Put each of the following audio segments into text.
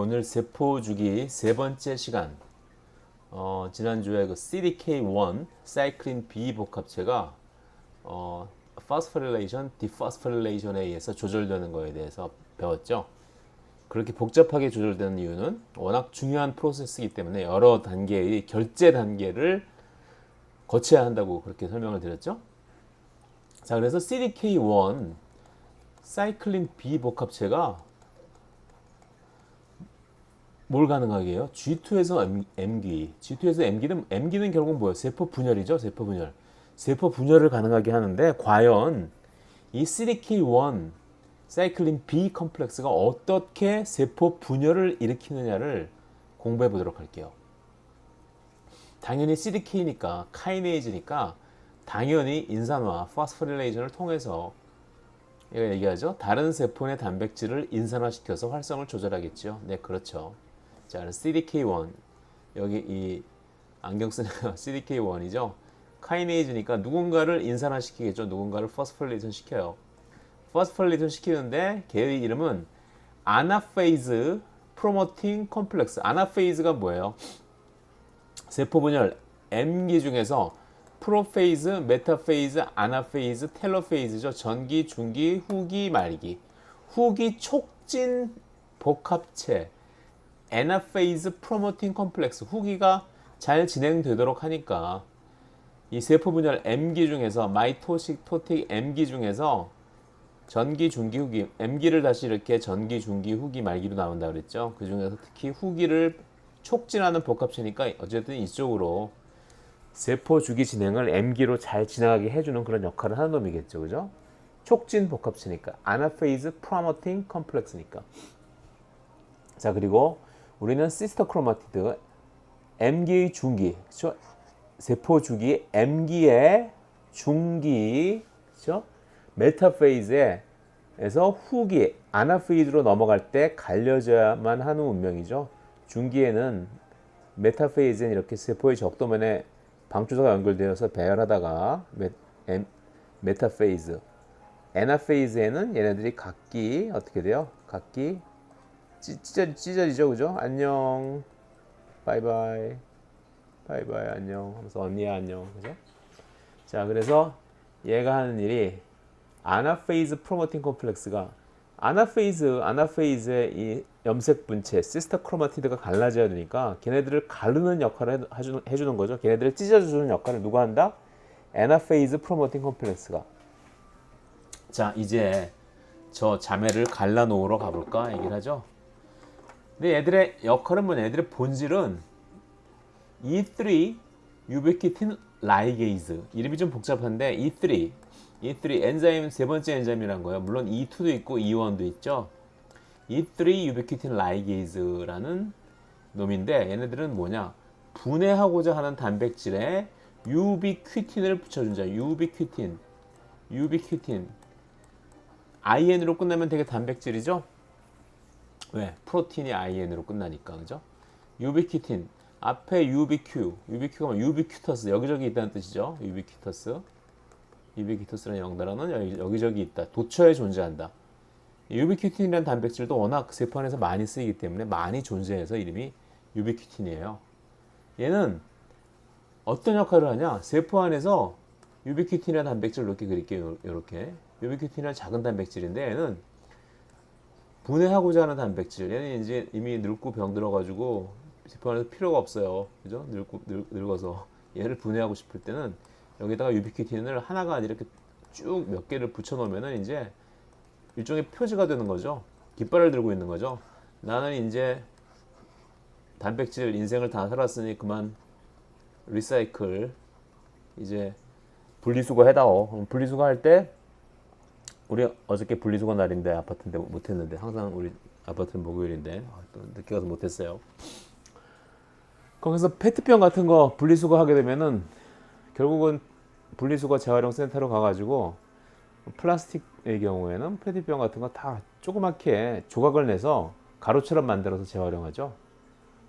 오늘 세포주기 세 번째 시간. 지난주에 그 CDK1 사이클린 비복합체가 파스포릴레이션, 디파스포릴레이션에 의해서 조절되는 거에 대해서 배웠죠. 그렇게 복잡하게 조절되는 이유는 워낙 중요한 프로세스이기 때문에 여러 단계의 결제 단계를 거쳐야 한다고 그렇게 설명을 드렸죠. 자, 그래서 CDK1 사이클린 비복합체가 뭘 가능하게 해요? G2에서 MG, G2에서 MG는 결국 뭐예요? 세포 분열이죠. 세포 분열. 세포 분열을 가능하게 하는데 과연 이 CDK1 사이클린 B 컴플렉스가 어떻게 세포 분열을 일으키느냐를 공부해 보도록 할게요. 당연히 CDK니까 카이네이즈니까 당연히 인산화, 파스포릴레이션을 통해서 얘가 얘기하죠. 다른 세포의 단백질을 인산화시켜서 활성을 조절하겠죠. 네, 그렇죠. 자, CDK1 여기 이 안경 쓰는 CDK1이죠. 카이네이즈니까 누군가를 인산화시키겠죠. 누군가를 포스포릴레이션 시켜요. 포스포릴레이션 시키는데 걔의 이름은 아나페이즈 프로모팅 컴플렉스. 아나페이즈가 뭐예요? 세포 분열 M기 중에서 프로페이즈, 메타페이즈, 아나페이즈, 텔로페이즈죠. 전기, 중기, 후기, 말기. 후기 촉진 복합체 애나페이즈 프로모팅 컴플렉스. 후기가 잘 진행되도록 하니까 이 세포 분열 M기 중에서 마이토식, 토틱 M기 중에서 전기, 중기, 후기. M기를 다시 이렇게 전기, 중기, 후기, 말기로 나온다 그랬죠. 그 중에서 특히 후기를 촉진하는 복합체니까 어쨌든 이쪽으로 세포 주기 진행을 M기로 잘 진행하게 해주는 그런 역할을 하는 놈이겠죠. 그죠? 촉진 복합체니까. 아나페이즈 프로모팅 컴플렉스니까. 자, 그리고 우리는 시스터 크로마티드 M기의 중기, 그렇죠? 세포 주기 M기의 중기, 그렇죠? 메타페이즈에서 후기 아나페이즈로 넘어갈 때 갈려져야만 하는 운명이죠. 중기에는 메타페이즈는 이렇게 세포의 적도면에 방주소가 연결되어서 배열하다가 메타페이즈, 애나페이즈에는 얘네들이 각기 어떻게 돼요? 각기 찢어지죠, 그죠? 안녕, 바이바이, 바이바이, 안녕 하면서 언니야 안녕, 그죠? 자, 그래서 얘가 하는 일이 아나페이즈 프로모팅 컴플렉스가 아나페이즈의 이 염색 분체 시스터 크로마티드가 갈라져야 되니까 걔네들을 가르는 역할을 해주는 거죠. 걔네들을 찢어주는 역할을 누가 한다? 애나페이즈 프로모팅 컴플렉스가. 자, 이제 저 자매를 갈라놓으러 가볼까 얘기를 하죠. 근데 얘들의 역할은 뭐냐? 얘들의 본질은 E3 유비키틴 라이게이즈. 이름이 좀 복잡한데 E3 엔자임 세 번째 엔자임이란 거예요. 물론 E2도 있고 E1도 있죠. E3 유비키틴 라이게이즈라는 놈인데 얘네들은 뭐냐? 분해하고자 하는 단백질에 유비퀴틴을 붙여준다. 유비퀴틴 IN으로 끝나면 되게 단백질이죠. 왜? 프로틴이 IN으로 끝나니까, 그죠? 유비퀴틴 앞에 유비큐가 뭐 유비큐터스, 여기저기 있다는 뜻이죠. 유비퀴터스라는 영단어는 여기저기 있다. 도처에 존재한다. 유비퀴틴이라는 단백질도 워낙 세포 안에서 많이 쓰이기 때문에 많이 존재해서 이름이 유비퀴틴이에요. 얘는 어떤 역할을 하냐? 세포 안에서 유비퀴틴이라는 단백질을 이렇게 그릴게요. 이렇게 유비퀴틴이라는 작은 단백질인데 얘는 분해하고자 하는 단백질. 얘는 이제 이미 늙고 병들어가지고 세포 안에서 필요가 없어요. 그죠? 늙어서 얘를 분해하고 싶을 때는 여기다가 유비퀴틴을 하나가 아니라 이렇게 쭉 몇 개를 붙여놓으면은 이제 일종의 표지가 되는 거죠. 깃발을 들고 있는 거죠. 나는 이제 단백질 인생을 다 살았으니 그만 리사이클, 이제 분리수거 해다오. 분리수거 할 때 우리 어저께 분리수거 날인데 아파트인데 못했는데, 항상 우리 아파트는 목요일인데 또 늦게 가서 못했어요. 거기서 페트병 같은 거 분리수거 하게 되면은 결국은 분리수거 재활용 센터로 가가지고 플라스틱의 경우에는 페트병 같은 거 다 조그맣게 조각을 내서 가루처럼 만들어서 재활용하죠.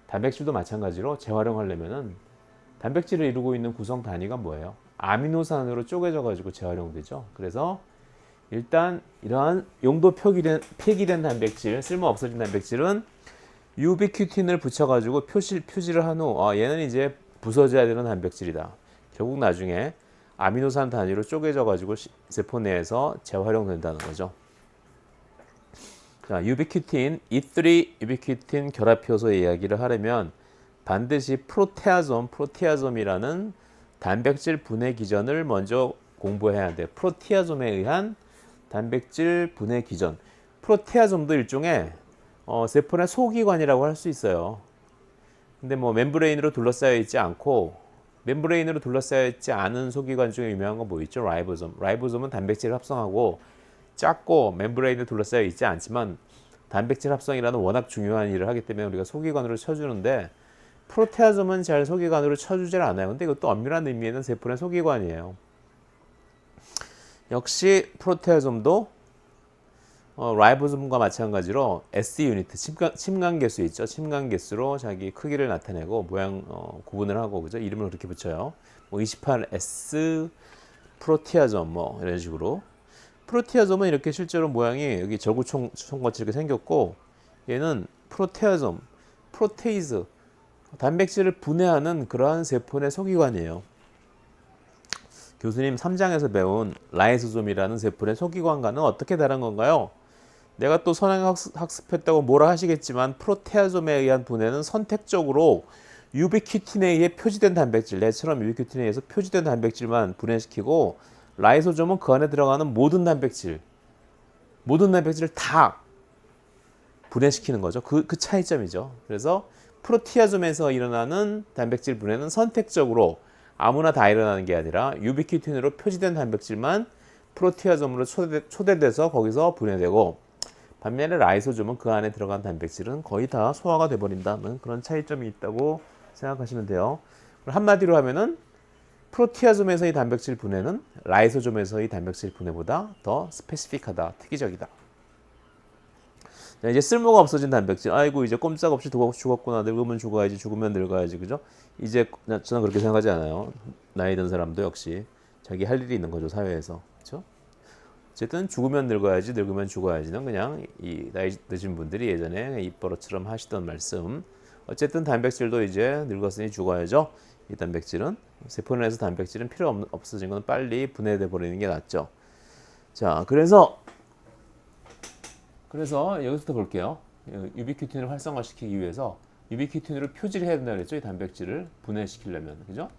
단백질도 마찬가지로 재활용하려면은 단백질을 이루고 있는 구성 단위가 뭐예요? 아미노산으로 쪼개져 가지고 재활용되죠. 그래서 일단 이러한 용도 폐기된 단백질, 쓸모 없어진 단백질은 유비큐틴을 붙여가지고 표시를 한 후, 얘는 이제 부서져야 되는 단백질이다. 결국 나중에 아미노산 단위로 쪼개져가지고 세포 내에서 재활용된다는 거죠. 자, 유비큐틴, E3 유비큐틴 결합효소 이야기를 하려면 반드시 프로테아솜이라는 단백질 분해 기전을 먼저 공부해야 돼. 프로티아솜에 의한 단백질 분해 기전. 프로테아솜도 일종의 세포 내 소기관이라고 할 수 있어요. 근데 뭐 멤브레인으로 둘러싸여 있지 않고 멤브레인으로 둘러싸여 있지 않은 소기관 중에 유명한 건 뭐 있죠? 라이보솜은 단백질을 합성하고 작고 멤브레인에 둘러싸여 있지 않지만 단백질 합성이라는 워낙 중요한 일을 하기 때문에 우리가 소기관으로 쳐주는데 프로테아솜은 잘 소기관으로 쳐주질 않아요. 근데 이것도 엄밀한 의미에는 세포 내 소기관이에요. 역시 프로테아솜도 라이보솜과 마찬가지로 S 유니트 침관계수 있죠. 침관계수로 자기 크기를 나타내고 모양 구분을 하고 그죠? 이름을 그렇게 붙여요. 뭐 28S 프로티아솜 뭐 이런 식으로. 프로티아솜은 이렇게 실제로 모양이 여기 절구총같이 이렇게 생겼고 얘는 프로테아솜, 프로테이즈 단백질을 분해하는 그러한 세포 내 소기관이에요. 교수님 3장에서 배운 라이소솜이라는 세포 내 소기관과는 어떻게 다른 건가요? 내가 또 선행 학습했다고 뭐라 하시겠지만 프로테아솜에 의한 분해는 선택적으로 유비큐틴에 의해 표시된 단백질, 내처럼 유비큐틴에 의해서 표시된 단백질만 분해시키고 라이소솜은 그 안에 들어가는 모든 단백질을 다 분해시키는 거죠. 그 차이점이죠. 그래서 프로티아솜에서 일어나는 단백질 분해는 선택적으로 아무나 다 일어나는 게 아니라 유비큐틴으로 표시된 단백질만 프로티아솜으로 초대돼서 거기서 분해되고 반면에 라이소솜은 그 안에 들어간 단백질은 거의 다 소화가 돼버린다는 그런 차이점이 있다고 생각하시면 돼요. 한마디로 하면은 프로티아솜에서의 단백질 분해는 라이소솜에서의 단백질 분해보다 더 스페시픽하다, 특이적이다. 자, 이제 쓸모가 없어진 단백질. 아이고 이제 꼼짝없이 죽었구나. 늙으면 죽어야지, 죽으면 늙어야지, 그죠? 이제 저는 그렇게 생각하지 않아요. 나이 든 사람도 역시 자기 할 일이 있는 거죠, 사회에서, 그렇죠? 어쨌든 죽으면 늙어야지, 늙으면 죽어야지는 그냥 이 나이 드신 분들이 예전에 입버릇처럼 하시던 말씀. 어쨌든 단백질도 이제 늙었으니 죽어야죠. 이 단백질은 세포 내에서 단백질은 필요 없어진 건 빨리 분해돼 버리는 게 낫죠. 자, 그래서 여기서부터 볼게요. 유비큐틴을 활성화시키기 위해서 유비큐틴으로 표지를 해야 된다고 그랬죠. 이 단백질을 분해시키려면, 그죠?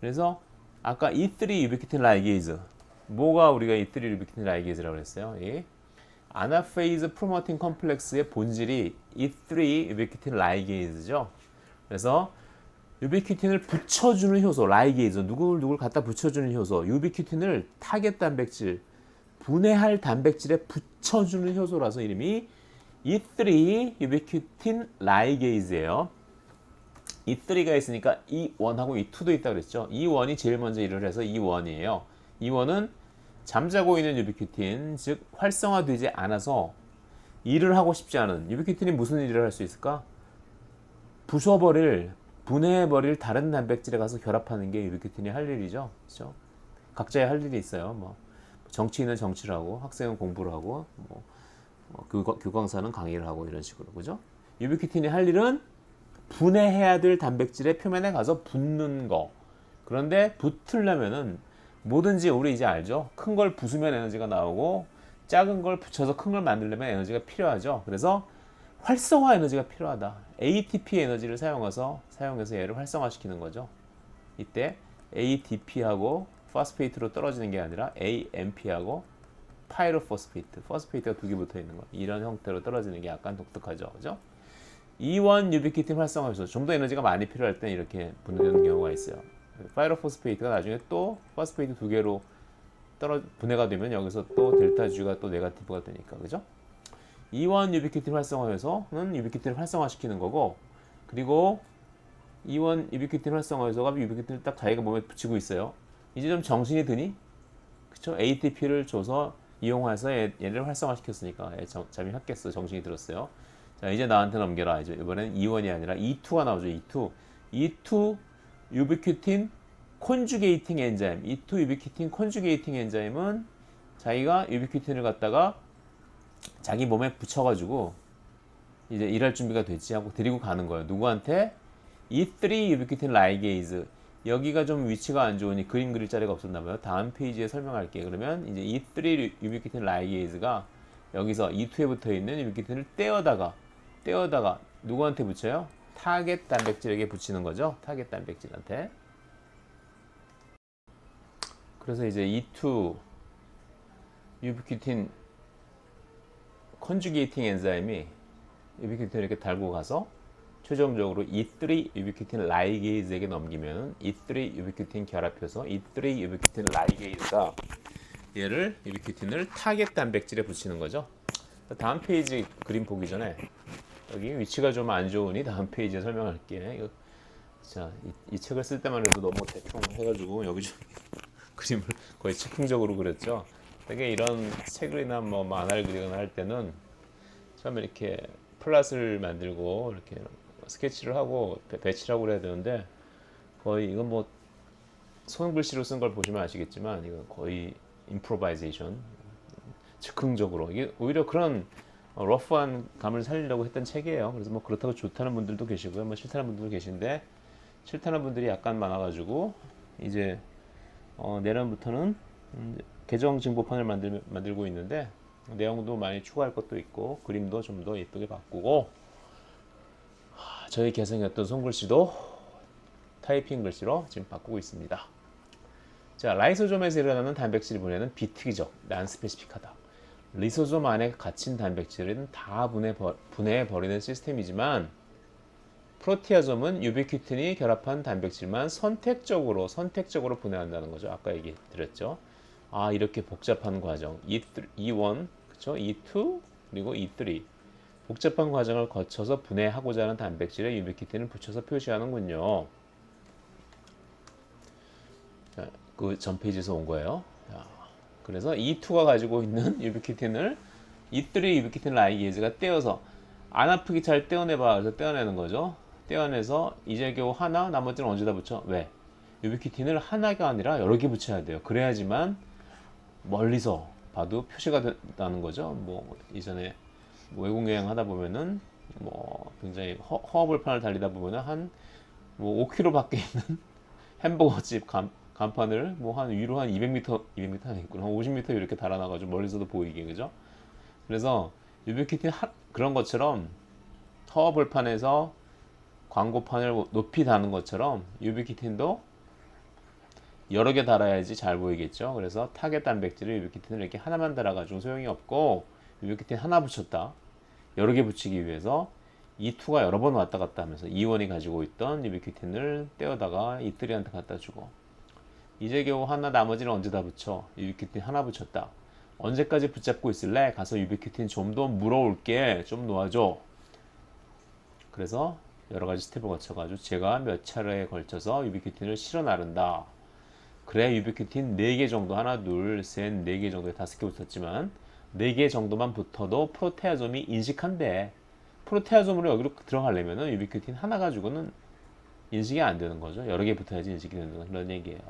그래서 아까 E3 유비큐틴 라이게이즈, 뭐가 우리가 E3 유비큐틴 라이게이즈라고 그랬어요? 이 아나페이즈 프로모팅 컴플렉스의 본질이 E3 유비큐틴 라이게이즈죠. 그래서 유비큐틴을 붙여주는 효소, 라이게이즈, 누굴 갖다 붙여주는 효소, 유비큐틴을 타겟 단백질, 분해할 단백질에 붙여주는 효소라서 이름이 E3 유비큐틴 라이게이즈예요. E3가 있으니까 E1하고 E2도 있다고 그랬죠. E1이 제일 먼저 일을 해서 E1이에요. E1은 잠자고 있는 유비큐틴, 즉 활성화되지 않아서 일을 하고 싶지 않은 유비큐틴이 무슨 일을 할 수 있을까? 분해해버릴 다른 단백질에 가서 결합하는 게 유비큐틴이 할 일이죠. 그렇죠? 각자의 할 일이 있어요. 뭐 정치인은 정치를 하고, 학생은 공부를 하고, 교광사는 강의를 하고 이런 식으로, 그죠? 유비큐틴이 할 일은 분해해야 될 단백질의 표면에 가서 붙는 거. 그런데 붙으려면은 뭐든지 우리 이제 알죠? 큰 걸 부수면 에너지가 나오고 작은 걸 붙여서 큰 걸 만들려면 에너지가 필요하죠. 그래서 활성화 에너지가 필요하다. ATP 에너지를 사용해서 얘를 활성화시키는 거죠. 이때 ATP하고 포스페이트로 떨어지는 게 아니라 AMP하고 파이로포스페이트, 포스페이트가 두 개 붙어 있는 거. 이런 형태로 떨어지는 게 약간 독특하죠. 그죠? E1 유비큐틴 활성화해서 좀 더 에너지가 많이 필요할 때 이렇게 분해되는 경우가 있어요. 파이로포스페이트가 나중에 또 포스페이트 두 개로 분해가 되면 여기서 또 델타 G가 또 네거티브가 되니까, 그죠? E1 유비큐틴 활성화해서는 유비큐틴을 활성화시키는 거고, 그리고 E1 유비큐틴 활성화해서가 유비큐틴을 딱 자기가 몸에 붙이고 있어요. 이제 좀 정신이 드니? 그쵸? ATP를 줘서 이용해서 얘를 활성화시켰으니까 잠이 확 깼어. 정신이 들었어요. 자, 이제 나한테 넘겨라. 이제 이번에는 E1이 아니라 E2가 나오죠. E2 유비큐틴 콘주게이팅 엔자임. E2 유비큐틴 콘주게이팅 엔자임은 자기가 유비큐틴을 갖다가 자기 몸에 붙여가지고 이제 일할 준비가 됐지 하고 데리고 가는 거예요. 누구한테? E3 유비퀴틴 라이게이즈. 여기가 좀 위치가 안 좋으니 그림 그릴 자리가 없었나 봐요. 다음 페이지에 설명할게요. 그러면 이제 E3 유비퀴틴 라이게이즈가 여기서 E2에 붙어 있는 유비퀴틴을 떼어다가 누구한테 붙여요? 타겟 단백질에게 붙이는 거죠. 타겟 단백질한테. 그래서 이제 E2 유비퀴틴 컨주게이팅 엔자임이 유비퀴틴을 이렇게 달고 가서 최종적으로 E3 유비퀴틴 라이게이즈에게 넘기면 E3 유비퀴틴 결합해서 E3 유비퀴틴 라이게이즈가 얘를 유비퀴틴을 타겟 단백질에 붙이는 거죠. 다음 페이지 그림 보기 전에 여기 위치가 좀 안 좋으니 다음 페이지에 설명할게. 이거, 자, 이 책을 쓸 때만 해도 너무 대충 해가지고 여기 좀 그림을 거의 즉흥적으로 그렸죠. 되게 이런 책이나 뭐 만화를 그리거나 할 때는 처음에 이렇게 플랫을 만들고 이렇게 스케치를 하고 배치를 하고 그래야 되는데 거의 이건 뭐 손글씨로 쓴 걸 보시면 아시겠지만 이건 거의 임프로바이제이션 즉흥적으로 이게 오히려 그런 러프한 감을 살리려고 했던 책이에요. 그래서 뭐 그렇다고 좋다는 분들도 계시고요, 뭐 싫다는 분들도 계신데 싫다는 분들이 약간 많아가지고 이제 내년부터는 개정 증보판을 만들고 있는데 내용도 많이 추가할 것도 있고 그림도 좀 더 예쁘게 바꾸고 저희 개성이었던 손글씨도 타이핑 글씨로 지금 바꾸고 있습니다. 자, 라이소솜에서 일어나는 단백질 분해는 비특이적, 난스페시픽하다. 리소솜 안에 갇힌 단백질은 다 분해해 버리는 시스템이지만 프로티아솜은 유비퀴틴이 결합한 단백질만 선택적으로 분해한다는 거죠. 아까 얘기 드렸죠. 아, 이렇게 복잡한 과정 E1, 그쵸? E2 그리고 E3 복잡한 과정을 거쳐서 분해하고자 하는 단백질에 유비퀴틴을 붙여서 표시하는군요. 그 전 페이지에서 온 거예요. 자, 그래서 E2가 가지고 있는 유비퀴틴을 E3 유비퀴틴 라이게이즈가 떼어서 안 아프게 잘 떼어내봐. 그래서 떼어내는 거죠. 떼어내서 이제 겨우 하나, 나머지는 언제다 붙여? 왜? 유비퀴틴을 하나가 아니라 여러 개 붙여야 돼요. 그래야지만 멀리서 봐도 표시가 된다는 거죠. 뭐 이전에 외국 여행 하다 보면은 뭐 굉장히 허허벌판을 달리다 보면은 한 뭐 5km 밖에 있는 햄버거집 간판을 뭐 한 위로 한 200m 아니겠구나, 한 50m 이렇게 달아놔가지고 멀리서도 보이게, 그죠? 그래서 유비퀴틴 그런 것처럼 허허벌판에서 광고판을 높이 다는 것처럼 유비퀴틴도 여러 개 달아야지 잘 보이겠죠. 그래서 타겟 단백질을 유비퀴틴을 이렇게 하나만 달아가지고 소용이 없고 유비퀴틴 하나 붙였다. 여러 개 붙이기 위해서 E2가 여러 번 왔다 갔다 하면서 E1이 가지고 있던 유비퀴틴을 떼어다가 E3한테 갖다 주고 이제 겨우 하나, 나머지는 언제 다 붙여? 유비퀴틴 하나 붙였다. 언제까지 붙잡고 있을래? 가서 유비퀴틴 좀 더 물어올게. 좀 놓아줘. 그래서 여러 가지 스텝을 거쳐가지고 제가 몇 차례에 걸쳐서 유비퀴틴을 실어 나른다. 그래, 유비퀴틴 4개 정도, 하나, 둘, 셋, 4개 정도에 5개 붙었지만 4개 정도만 붙어도 프로테아솜이 인식한대. 프로테아솜으로 여기로 들어가려면은 유비퀴틴 하나 가지고는 인식이 안 되는 거죠. 여러 개 붙어야지 인식이 되는 그런 얘기예요.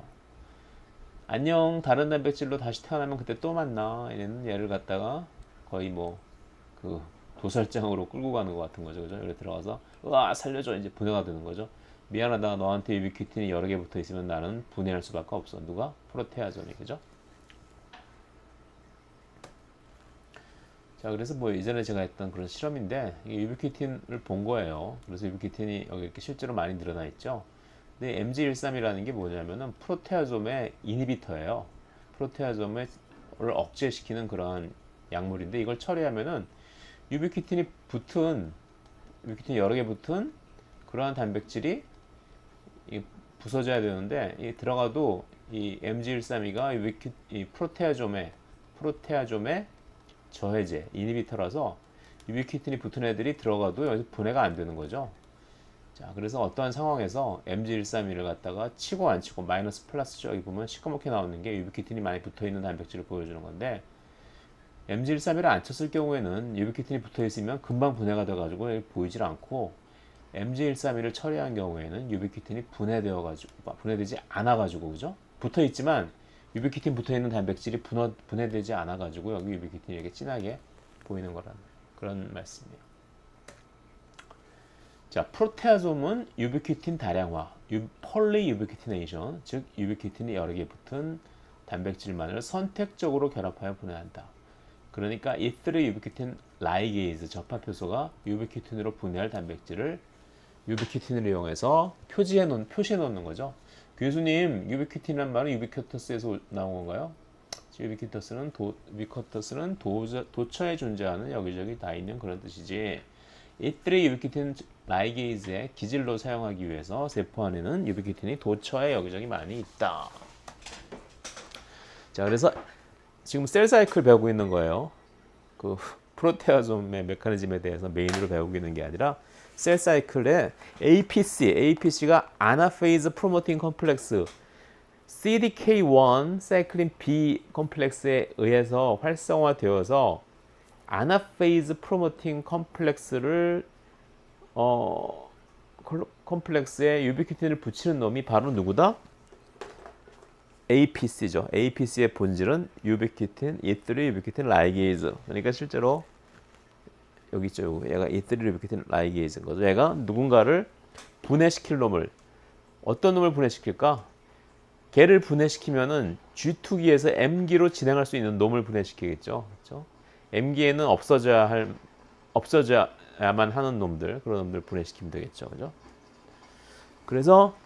안녕, 다른 단백질로 다시 태어나면 그때 또 만나. 얘는 얘를 갖다가 거의 뭐 그 도살장으로 끌고 가는 것 같은 거죠. 그죠? 여기 들어가서 으아 살려줘, 이제 분해가 되는 거죠. 미안하다, 너한테 유비퀴틴이 여러 개 붙어 있으면 나는 분해할 수밖에 없어. 누가? 프로테아솜이. 그죠? 자, 그래서 뭐 이전에 제가 했던 그런 실험인데 이게 유비퀴틴을 본 거예요. 그래서 유비퀴틴이 여기 이렇게 실제로 많이 늘어나 있죠. 근데 MG13이라는 게 뭐냐면은 프로테아솜의 이니비터예요. 프로테아솜을 억제시키는 그런 약물인데 이걸 처리하면은 유비퀴틴이 여러 개 붙은 그러한 단백질이 부서져야 되는데 이 들어가도 이 MG13이가 이 프로테아솜의 저해제, 이니비터라서 유비퀴틴이 붙은 애들이 들어가도 여기서 분해가 안 되는 거죠. 자, 그래서 어떠한 상황에서 MG131을 갖다가 치고 안 치고 마이너스 플러스죠. 여기 보면 시커멓게 나오는 게 유비퀴틴이 많이 붙어 있는 단백질을 보여주는 건데 MG131을 안 쳤을 경우에는 유비퀴틴이 붙어 있으면 금방 분해가 돼가지고 보이질 않고 MG131을 처리한 경우에는 유비퀴틴이 분해되지 않아가지고, 그죠? 붙어 있지만 유비퀴틴 붙어 있는 단백질이 분해되지 않아가지고 여기 유비퀴틴이 이렇게 진하게 보이는 거라는 그런 말씀이에요. 자, 프로테아솜은 유비퀴틴 다량화, 폴리유비퀴티네이션, 즉 유비퀴틴이 여러 개 붙은 단백질만을 선택적으로 결합하여 분해한다. 그러니까 E3 유비퀴틴 라이게이즈 접합효소가 유비퀴틴으로 분해할 단백질을 유비퀴틴을 이용해서 표시해 놓는 거죠. 교수님, 유비퀴틴이란 말은 유비쿼터스에서 나온 건가요? 유비쿼터스는 도처에 존재하는 여기저기 다 있는 그런 뜻이지. E3 유비퀴틴 라이게이즈의 기질로 사용하기 위해서 세포 안에는 유비퀴틴이 도처에 여기저기 많이 있다. 자, 그래서 지금 셀 사이클 배우고 있는 거예요. 그 프로테아솜의 메커니즘에 대해서 메인으로 배우고 있는 게 아니라 셀 사이클에 APC가 아나페이즈 프로모팅 컴플렉스 CDK1 사이클린 B 컴플렉스에 의해서 활성화되어서 아나페이즈 프로모팅 컴플렉스를 컴플렉스에 유비퀴틴을 붙이는 놈이 바로 누구다? APC죠. APC의 본질은 유비퀴틴, E3 유비퀴틴 라이게이즈. 그러니까 실제로 여기 있죠. 얘가 E3 유비퀴틴 라이게이즈인 거죠. 얘가 누군가를 분해시킬 놈을 어떤 놈을 분해시킬까? 걔를 분해시키면은 G2기에서 M기로 진행할 수 있는 놈을 분해시키겠죠. 그렇죠? M기에는 없어져야만 하는 놈들, 그런 놈들 분해시키면 되겠죠. 그죠? 그래서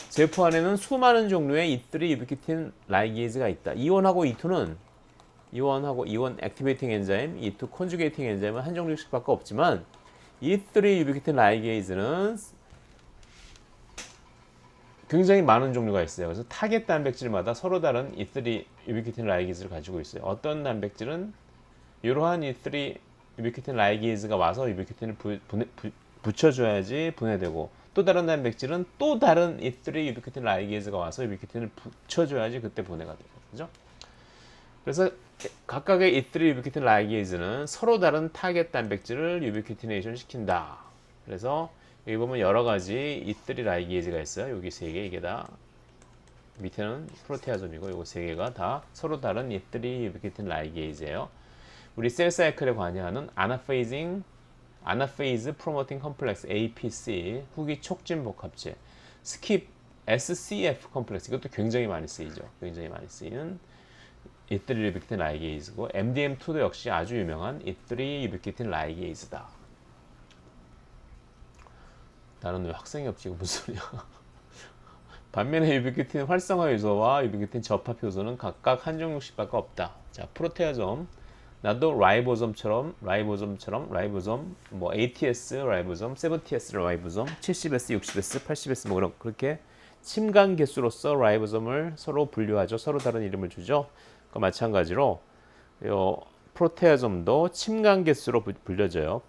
세포 안에는 수많은 종류의 E3 유비퀴틴 라이게이즈가 있다. E1하고 E2는 이원 액티베이팅 엔자임, E2 콘주게이팅 엔자임은 한 종류씩밖에 없지만 E3 유비퀴틴 라이게이즈는 굉장히 많은 종류가 있어요. 그래서 타겟 단백질마다 서로 다른 E3 유비퀴틴 라이게이즈를 가지고 있어요. 어떤 단백질은 이러한 E3 유비퀴틴 라이게이즈가 와서 유비퀴틴을 붙여줘야지 분해되고, 또 다른 단백질은 또 다른 E3 유비퀴틴 라이게이즈가 와서 유비퀴틴을 붙여줘야지 그때 분해가 돼요. 그죠? 그래서 각각의 E3 유비퀴틴 라이게이즈는 서로 다른 타겟 단백질을 유비퀴티네이션 시킨다. 그래서 여기 보면 여러 가지 E3 라이게이즈가 있어요. 여기 세 개, 이게 다 밑에는 프로테아솜이고, 요거 세 개가 다 서로 다른 E3 유비퀴틴 라이게이즈예요. 우리 셀 사이클에 관여하는 아나페이즈 프로모팅 컴플렉스 APC 후기 촉진 복합체, 스킵 SCF 컴플렉스, 이것도 굉장히 많이 쓰이죠. 굉장히 많이 쓰이는 E3 유비퀴틴 라이게이즈고, MDM2도 역시 아주 유명한 E3 유비퀴틴 라이게이즈다. 나는 왜 학생이 없지? 무슨 소리야? 반면에 유비퀴틴 활성화 요소와 유비퀴틴 접합 요소는 각각 한 종류씩밖에 없다. 자, 프로테아솜, 나도 라이보솜, 뭐 ATS 라이보솜, 7TS 라이보솜, 70S, 60S, 80S 뭐 그렇게 침간 개수로서 라이보솜을 서로 분류하죠. 서로 다른 이름을 주죠. 그 마찬가지로 프로테아솜도 침간 개수로 불려져요.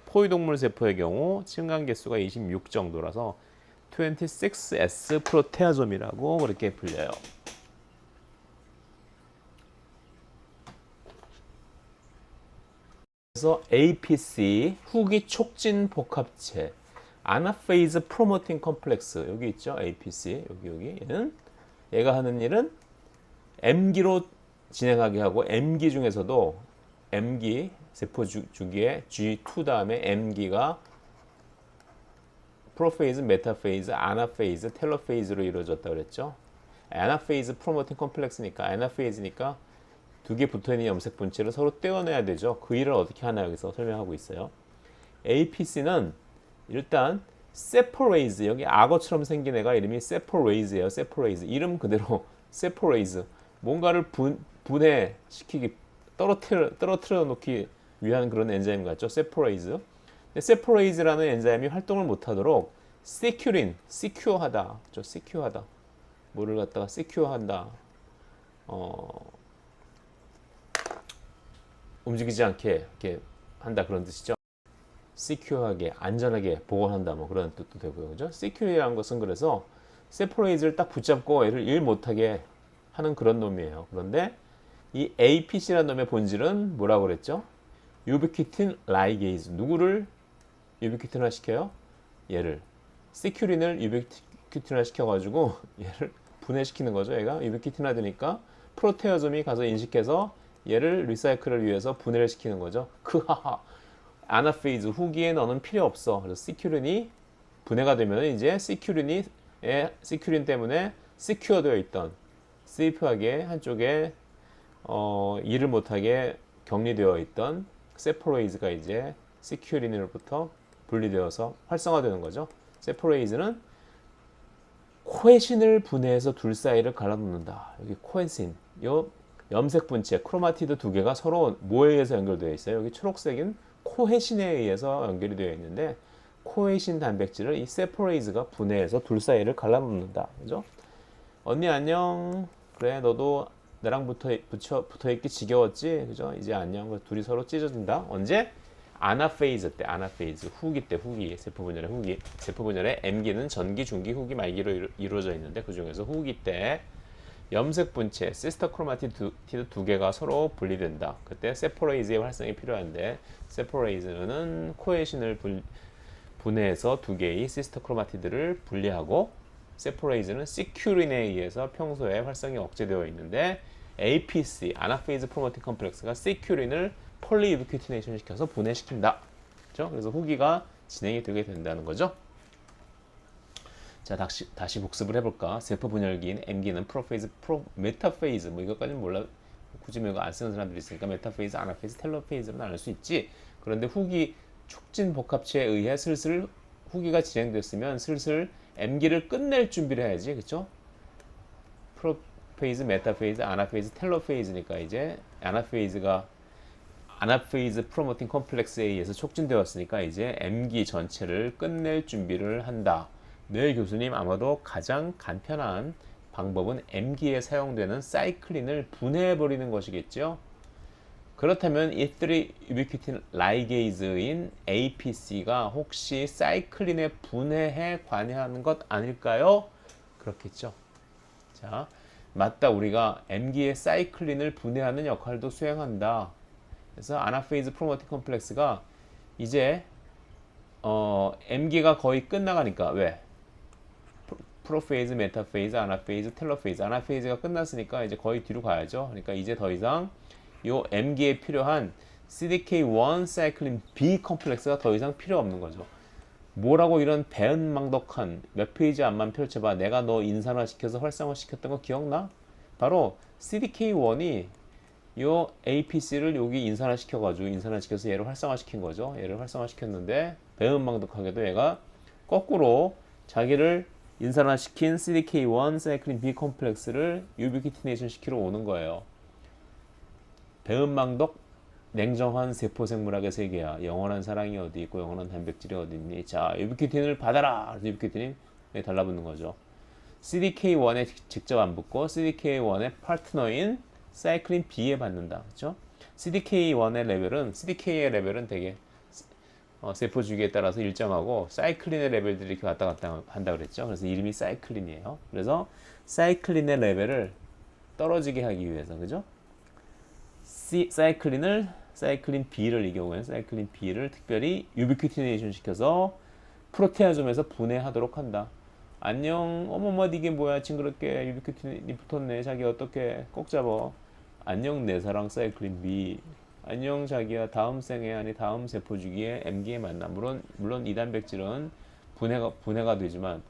포유동물 세포의 경우 침간 개수가 26 정도라서 26S 프로테아솜이라고 그렇게 불려요. 그래서 APC 후기 촉진 복합체, 아나페이즈 프로모팅 컴플렉스, 여기 있죠. APC 여기 얘가 하는 일은 M기로 진행하게 하고, M기 중에서도 M기 세포 주기에 G2 다음에 M기가 프로페이즈, 메타페이즈, 아나페이즈, 텔로페이즈로 이루어졌다고 그랬죠. 아나페이즈 프로모팅 컴플렉스니까, 아나페이즈니까 두 개 붙어있는 염색 분체를 서로 떼어내야 되죠. 그 일을 어떻게 하나 여기서 설명하고 있어요. APC는 일단 세포레이즈, 여기 악어처럼 생긴 애가 이름이 세포레이즈예요. 세포레이즈, 이름 그대로 세포레이즈, 뭔가를 분해시키기, 떨어뜨려 놓기 위한 그런 엔자임 같죠. 세포레이즈. 세포레이즈라는 엔자임이 활동을 못하도록 시큐어하다, 시큐어하다, 뭐를 갖다가 시큐어한다, 움직이지 않게 이렇게 한다, 그런 뜻이죠. 시큐어하게, 안전하게 보관한다, 뭐 그런 뜻도 되고요. 그죠? 시큐어라는 것은 그래서 세포레이즈를 딱 붙잡고 얘를 일 못하게 하는 그런 놈이에요. 그런데 이 APC라는 놈의 본질은 뭐라고 그랬죠? 유비퀴틴 라이게이즈. 누구를 유비퀴틴화 시켜요? 얘를. 시큐린을 유비퀴틴화 시켜가지고 얘를 분해시키는 거죠. 얘가 유비퀴틴화 되니까 프로테아솜이 가서 인식해서 얘를 리사이클을 위해서 분해를 시키는 거죠. 크하하. 아나페이즈 후기에 너는 필요 없어. 그래서 시큐린이 분해가 되면 이제 시큐린 때문에 시큐어 되어 있던 세이프하게 한쪽에 일을 못하게 격리되어 있던 세포레이즈가 이제 시큐린으로부터 분리되어서 활성화되는 거죠. 세포레이즈는 코에신을 분해해서 둘 사이를 갈라놓는다. 여기 코에신, 요 염색 분체 크로마티드 두 개가 서로 뭐에 의해서 연결되어 있어요? 여기 초록색인 코헤신에 의해서 연결이 되어 있는데 코헤신 단백질을 이 세포레이즈가 분해해서 둘 사이를 갈라놓는다. 그죠? 언니 안녕. 그래 너도 나랑 붙어있기 지겨웠지? 그죠? 이제 안녕. 둘이 서로 찢어진다. 언제? 아나페이즈 때, 아나페이즈 후기 때, 후기 세포 분열의 후기. 세포 분열의 M기는 전기, 중기, 후기, 말기로 이루어져 있는데 그 중에서 후기 때 염색 분체, 시스터 크로마티드 두 개가 서로 분리된다. 그때 세포레이즈의 활성이 필요한데 세포레이즈는 코에신을 분해해서 두 개의 시스터 크로마티드를 분리하고 세포레이즈는 시큐린에 의해서 평소에 활성이 억제되어 있는데 APC, 아나페이즈 프로모팅 컴플렉스가 시큐린을 폴리유비큐티네이션 시켜서 분해시킨다. 그렇죠? 그래서 후기가 진행이 되게 된다는 거죠. 자, 다시 복습을 해볼까? 세포 분열기인 M기는 프로페이즈, 메타페이즈, 뭐 이것까지는 몰라. 굳이 이거 안 쓰는 사람들이 있으니까 메타페이즈, 아나페이즈, 텔로페이즈로 나눌 수 있지. 그런데 후기 촉진 복합체에 의해 슬슬 후기가 진행됐으면 슬슬 M기를 끝낼 준비를 해야지. 그렇죠? 프로페이즈, 메타페이즈, 아나페이즈, 텔로페이즈니까 이제 아나페이즈 프로모팅 컴플렉스에 의해서 촉진되었으니까 이제 M기 전체를 끝낼 준비를 한다. 네, 교수님 아마도 가장 간편한 방법은 M기에 사용되는 사이클린을 분해해버리는 것이겠죠. 그렇다면 E3 유비큐틴 라이게이즈인 APC가 혹시 사이클린의 분해에 관여하는 것 아닐까요? 그렇겠죠. 자, 맞다. 우리가 M기의 사이클린을 분해하는 역할도 수행한다. 그래서 아나페이즈 프로모팅 컴플렉스가 이제 M기가 거의 끝나가니까 왜? 프로페이즈, 메타페이즈, 아나페이즈, 텔로페이즈. 아나페이즈가 끝났으니까 이제 거의 뒤로 가야죠. 그러니까 이제 더 이상 요 M기에 필요한 CDK1 사이클린 B 컴플렉스가 더 이상 필요 없는 거죠. 뭐라고 이런 배은망덕한 몇 페이지 안만 펼쳐봐. 내가 너 인산화시켜서 활성화시켰던 거 기억나? 바로 CDK1이 요 APC를 여기 인산화시켜서 얘를 활성화시킨 거죠. 얘를 활성화시켰는데 배은망덕하게도 얘가 거꾸로 자기를 인산화시킨 CDK1 사이클린 B 컴플렉스를 유비키티네이션 시키러 오는 거예요. 배은망덕 냉정한 세포생물학의 세계야. 영원한 사랑이 어디 있고 영원한 단백질이 어디 있니? 자, 유비키틴을 받아라. 그래서 유비키틴이 달라붙는 거죠. CDK1에 직접 안 붙고 CDK1의 파트너인 사이클린 B에 받는다. 그렇죠? CDK의 레벨은 되게 세포 주기에 따라서 일정하고 사이클린의 레벨들이 이렇게 왔다 갔다 한다 그랬죠. 그래서 이름이 사이클린이에요. 그래서 사이클린의 레벨을 떨어지게 하기 위해서, 그죠? 사이클린 B를 이 경우에는 사이클린 B를 특별히 유비큐티네이션 시켜서 프로테아좀에서 분해하도록 한다. 안녕, 어머머 이게 뭐야 징그럽게 유비큐틴이 붙었네. 자기 어떻게 꼭 잡어. 안녕 내 사랑 사이클린 B. 안녕 자기야 다음 생에 아니 다음 세포 주기에 M기에 만나. 물론 이 단백질은 분해가 되지만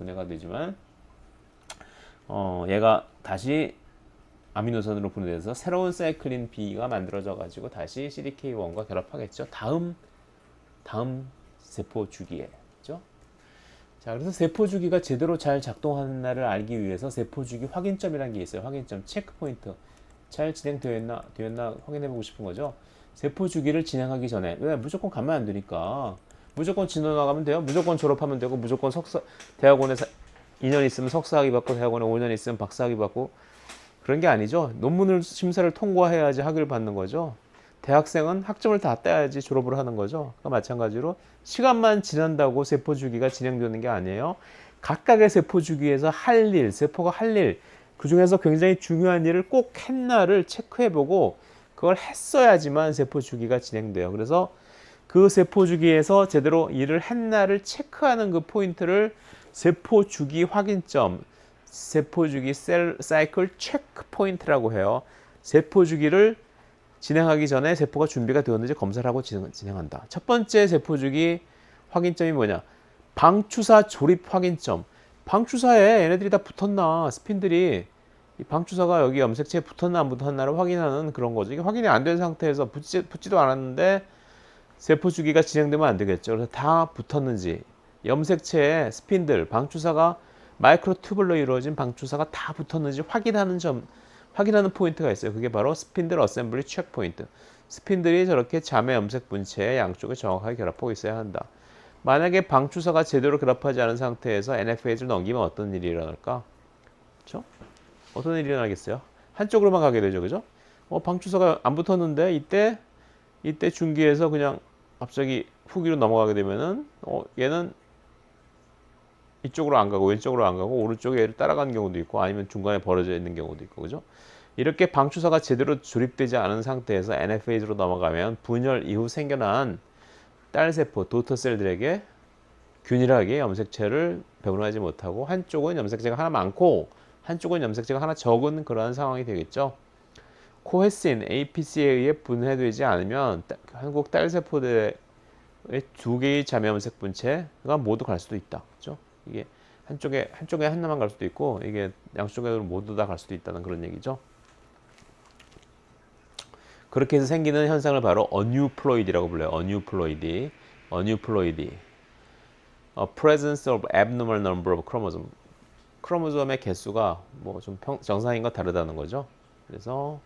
얘가 다시 아미노산으로 분해돼서 새로운 사이클린 B가 만들어져 가지고 다시 CDK1과 결합하겠죠. 다음 세포 주기에. 그렇죠? 자, 그래서 세포 주기가 제대로 잘 작동하는 날을 알기 위해서 세포 주기 확인점이라는 게 있어요. 확인점, 체크 포인트. 잘 진행되었나 확인해 보고 싶은 거죠. 세포 주기를 진행하기 전에 왜 무조건 가면 안 되니까. 무조건 진로 나가면 돼요. 무조건 졸업하면 되고 무조건 대학원에 2년 있으면 석사학위 받고 대학원에 5년 있으면 박사학위 받고 그런 게 아니죠. 논문을 심사를 통과해야지 학위를 받는 거죠. 대학생은 학점을 다 따야지 졸업을 하는 거죠. 그러니까 마찬가지로 시간만 지난다고 세포 주기가 진행되는 게 아니에요. 각각의 세포 주기에서 세포가 할 일, 그 중에서 굉장히 중요한 일을 꼭 했나를 체크해보고 그걸 했어야지만 세포 주기가 진행돼요. 그래서 그 세포 주기에서 제대로 일을 했나를 체크하는 그 포인트를 세포 주기 확인점, 세포 주기 사이클 체크 포인트라고 해요. 세포 주기를 진행하기 전에 세포가 준비가 되었는지 검사를 하고 진행한다. 첫 번째 세포주기 확인점이 뭐냐? 방추사 조립 확인점. 방추사에 얘네들이 다 붙었나? 스핀들이 이 방추사가 여기 염색체에 붙었나 안 붙었나를 확인하는 그런 거죠. 이게 확인이 안 된 상태에서 붙지도 않았는데 세포 주기가 진행되면 안 되겠죠. 그래서 다 붙었는지 염색체에 스핀들, 방추사가 마이크로 튜블로 이루어진 방추사가 다 붙었는지 확인하는 포인트가 있어요. 그게 바로 스핀들 어셈블리 체크 포인트. 스핀들이 저렇게 자매 염색 분체의 양쪽에 정확하게 결합하고 있어야 한다. 만약에 방추사가 제대로 결합하지 않은 상태에서 NFA를 넘기면 어떤 일이 일어날까? 그렇죠? 어떤 일이 일어나겠어요? 한쪽으로만 가게 되죠, 그죠? 방추사가 안 붙었는데 이때 중기에서 그냥 갑자기 후기로 넘어가게 되면은 얘는 이쪽으로 안 가고 왼쪽으로 안 가고 오른쪽에 얘를 따라가는 경우도 있고 아니면 중간에 벌어져 있는 경우도 있고, 그죠? 이렇게 방추사가 제대로 조립되지 않은 상태에서 NFA로 넘어가면 분열 이후 생겨난 딸세포, 도터셀들에게 균일하게 염색체를 배분하지 못하고 한쪽은 염색체가 하나 많고 한쪽은 염색체가 하나 적은 그러한 상황이 되겠죠. 코헤신, APC에 의해 분해되지 않으면 한국 딸세포들의 두 개의 자매 염색 분체가 모두 갈 수도 있다. 그렇죠? 이게 한쪽에 하나만 갈 수도 있고 이게 양쪽으로 모두 다 갈 수도 있다는 그런 얘기죠. 그렇게 해서 생기는 현상을 바로 어뉴플로이디라고 불러요. 어뉴플로이디. Presence of abnormal number of chromosome. 크로모솜의 개수가 뭐 좀 정상인과 다르다는 거죠. 그래서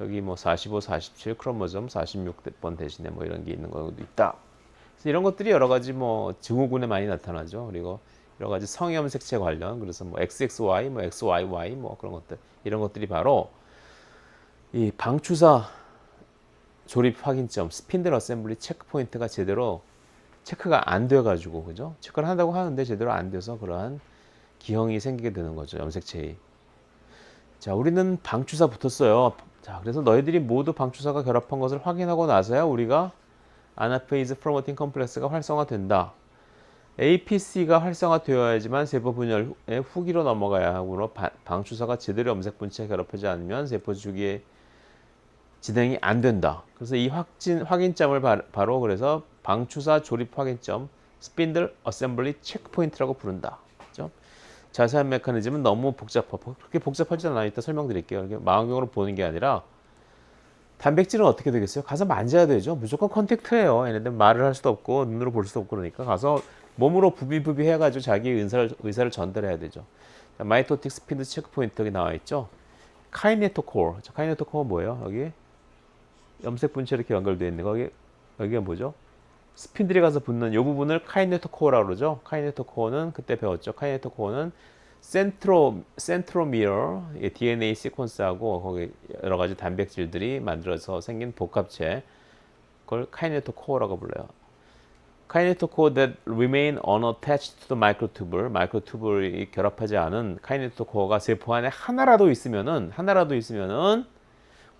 여기 뭐 45, 47 크로모솜 46번 대신에 뭐 이런 게 있는 것도 있다. 그래서 이런 것들이 여러 가지 뭐 증후군에 많이 나타나죠. 그리고 여러 가지 성염색체 관련, 그래서 뭐 XXY, 뭐 XYY 뭐 그런 것들, 이런 것들이 바로 이 방추사 조립 확인점, 스핀들 어셈블리 체크 포인트가 제대로 체크가 안 돼가지고, 그죠? 체크를 한다고 하는데 제대로 안 돼서 그러한 기형이 생기게 되는 거죠. 염색체에. 자, 우리는 방추사 붙었어요. 자, 그래서 너희들이 모두 방추사가 결합한 것을 확인하고 나서야 우리가 아나페이즈 프로모팅 컴플렉스가 활성화된다. APC가 활성화되어야지만 세포 분열의 후기로 넘어가야 하므로 방추사가 제대로 염색 분체에 결합하지 않으면 세포 주기의 진행이 안 된다. 그래서 이 확인점을 바로 그래서 방추사 조립 확인점, 스핀들 어셈블리 체크 포인트라고 부른다. 그렇죠? 자세한 메커니즘은 너무 복잡하고 그렇게 복잡하지 않아요. 이따 설명드릴게요. 이렇게 망원경으로 보는 게 아니라 단백질은 어떻게 되겠어요? 가서 만져야 되죠. 무조건 컨택트예요. 얘네들 말을 할 수도 없고 눈으로 볼 수도 없고 그러니까 가서 몸으로 부비부비 해가지고 자기 의사를 전달해야 되죠. 마이토틱 스피드 체크 포인트 여기 나와 있죠. 카이네토코어. 카이네토코어 뭐예요? 여기 염색 분체 이렇게 연결되어 있는 거. 여기가 뭐죠? 스핀들이 가서 붙는 이 부분을 카이네토코어라고 그러죠. 카이네토코어는 그때 배웠죠. 카이네토코어는 센트로미어 DNA 시퀀스하고 거기 여러 가지 단백질들이 만들어서 생긴 복합체, 그걸 카이네토코어라고 불러요. 카이네토코어 that remain unattached to the microtubule, 마이크로튜블이 결합하지 않은 카이네토코어가 세포 안에 하나라도 있으면은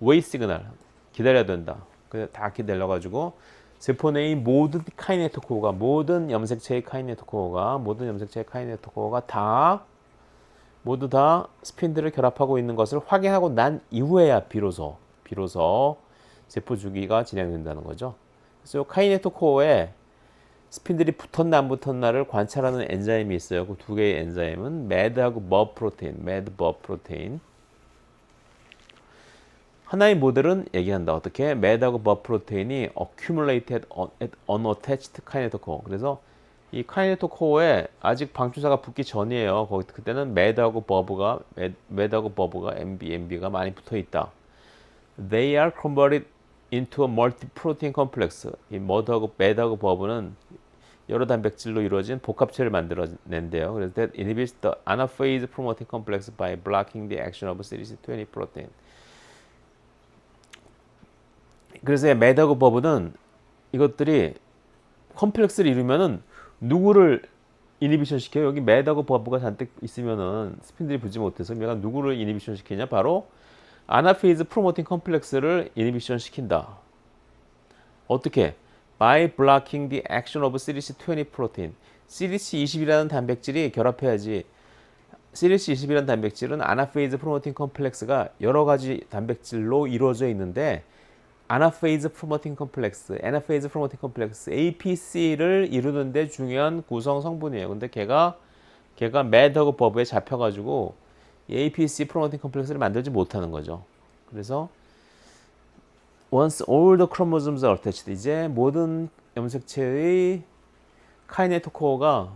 웨이 시그널 기다려야 된다. 그래서 다 기다려가지고 세포 내의 모든 카이네토코어가 모든 염색체의 카이네토코어가 모두 다 스핀들을 결합하고 있는 것을 확인하고 난 이후에야 비로소 세포 주기가 진행된다는 거죠. 그래서 카이네토코어에 스핀들이 붙었나 안 붙었나를 관찰하는 엔자임이 있어요. 그 두 개의 엔자임은 MED하고 MUB 프로테인. 하나의 모델은 얘기한다. 어떻게? MED하고 MUB 프로테인이 accumulated unattached kinetocoore. 그래서 이 카이네토코어에 아직 방추사가 붙기 전이에요. 그때는 MED하고 MUB가 MB가 많이 붙어 있다. They are converted into a multi-protein complex. 이 MED하고 MUB는 여러 단백질로 이루어진 복합체를 만들어낸대요. 그래서 that inhibits the anaphase promoting complex by blocking the action of CD20 protein. 그래서 MED하고 MUB는 이것들이 컴플렉스를 이루면은 누구를 이니비션 시켜요? 여기 MED하고 MUB가 잔뜩 있으면은 스핀들이 붙지 못해서 얘가 누구를 이니비션 시키냐? 바로 아나페이즈 프로모팅 컴플렉스를 이니비션 시킨다. 어떻게? By blocking the action of CDC20 protein. CDC20이라는 단백질이 결합해야지. CDC20이라는 단백질은 아나페이즈 프로모팅 컴플렉스가 여러 가지 단백질로 이루어져 있는데 아나페이즈 프로모팅 컴플렉스, 애나페이즈 프로모팅 컴플렉스, APC를 이루는데 중요한 구성 성분이에요. 근데 걔가 매드하고 버브에 잡혀가지고 이 APC 프로모팅 컴플렉스를 만들지 못하는 거죠. 그래서 once all the chromosomes are attached, 이제 모든 염색체의 카이네토 코어가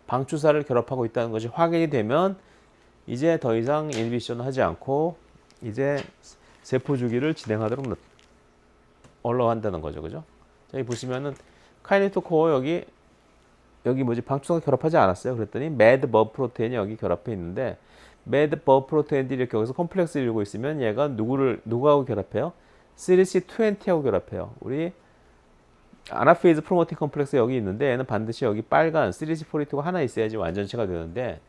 방추사를 결합하고 있다는 것이 확인이 되면 이제 더 이상 인히비션을 하지 않고 이제 세포 주기를 진행하도록 올라간다는 거죠. 그죠? 여기 보시면은 카이네토 코어 여기 뭐지? 방추사가 결합하지 않았어요. 그랬더니 매드 버브 프로테인이 여기 결합해 있는데 매드 버브 프로테인들이 이렇게 여기서 컴플렉스를 이루고 있으면 얘가 누구하고 결합해요? CDC20하고 결합해요. 우리 아나페이즈 프로모팅 컴플렉스 여기 있는데 얘는 반드시 여기 빨간 CDC42가 하나 있어야지 완전체가 되는데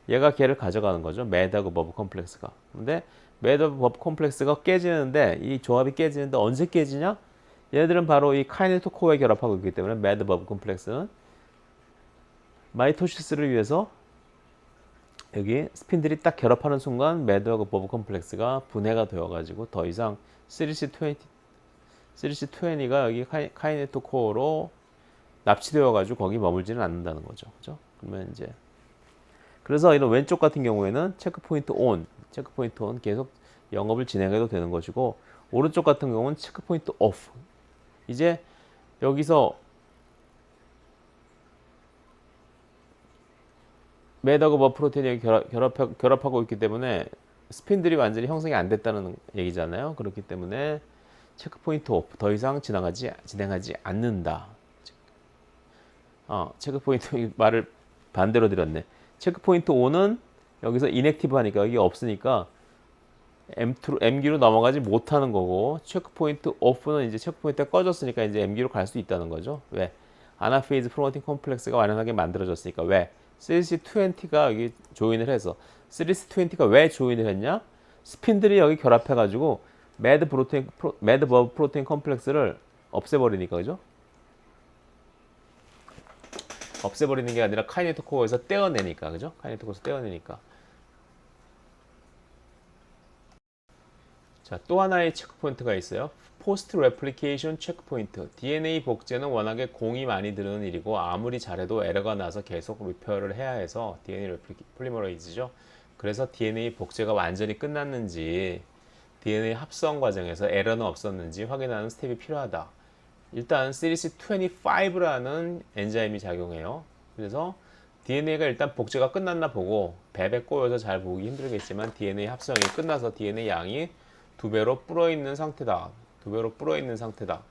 얘가 걔를 가져가는 거죠. 매드하고 버브 컴플렉스가. 근데 매드 버브 컴플렉스가 깨지는데 이 조합이 깨지는데 언제 깨지냐? 얘들은 바로 이 카이네토 코어에 결합하고 있기 때문에 매드 버브 컴플렉스는 마이토시스를 위해서 여기 스핀들이 딱 결합하는 순간 매드하고 버브 컴플렉스가 분해가 되어가지고 더 이상 CDC20가 여기 카이네토 코어로 납치되어가지고 거기 머물지는 않는다는 거죠. 그죠? 그러면 이제 그래서 이런 왼쪽 같은 경우에는 체크포인트 ON 계속 영업을 진행해도 되는 것이고 오른쪽 같은 경우는 체크포인트 OFF. 이제 여기서 매드하고 버브 프로테인이 결합하고 있기 때문에 스핀들이 완전히 형성이 안 됐다는 얘기잖아요. 그렇기 때문에 체크포인트 오프 더 이상 진행하지 않는다. 체크포인트 말을 반대로 드렸네. 체크포인트 O는 여기서 인액티브 하니까 여기 없으니까 M기로 넘어가지 못하는 거고 체크포인트 오프는 이제 체크포인트가 꺼졌으니까 이제 M기로 갈 수 있다는 거죠. 왜? 아나페이즈 프로모팅 컴플렉스가 완연하게 만들어졌으니까. 왜? CDC20가 여기 조인을 해서 CDC20가 왜 조인을 했냐? 스핀들이 여기 결합해가지고 매드 버브 프로테인 컴플렉스를 없애버리니까. 그죠? 없애버리는 게 아니라 카이네토 코어에서 떼어내니까. 그죠? 카이네토 코어에서 떼어내니까. 자, 또 하나의 체크포인트가 있어요. 포스트 레플리케이션 체크포인트. DNA 복제는 워낙에 공이 많이 드는 일이고 아무리 잘해도 에러가 나서 계속 리페어를 해야 해서 DNA 폴리머레이즈죠. 그래서 DNA 복제가 완전히 끝났는지 DNA 합성 과정에서 에러는 없었는지 확인하는 스텝이 필요하다. 일단 CDC25라는 엔자임이 작용해요. 그래서 DNA가 일단 복제가 끝났나 보고 배 꼬여서 잘 보기 힘들겠지만 DNA 합성이 끝나서 DNA 양이 2배로 불어있는 상태다. 2배로 불어있는 상태다.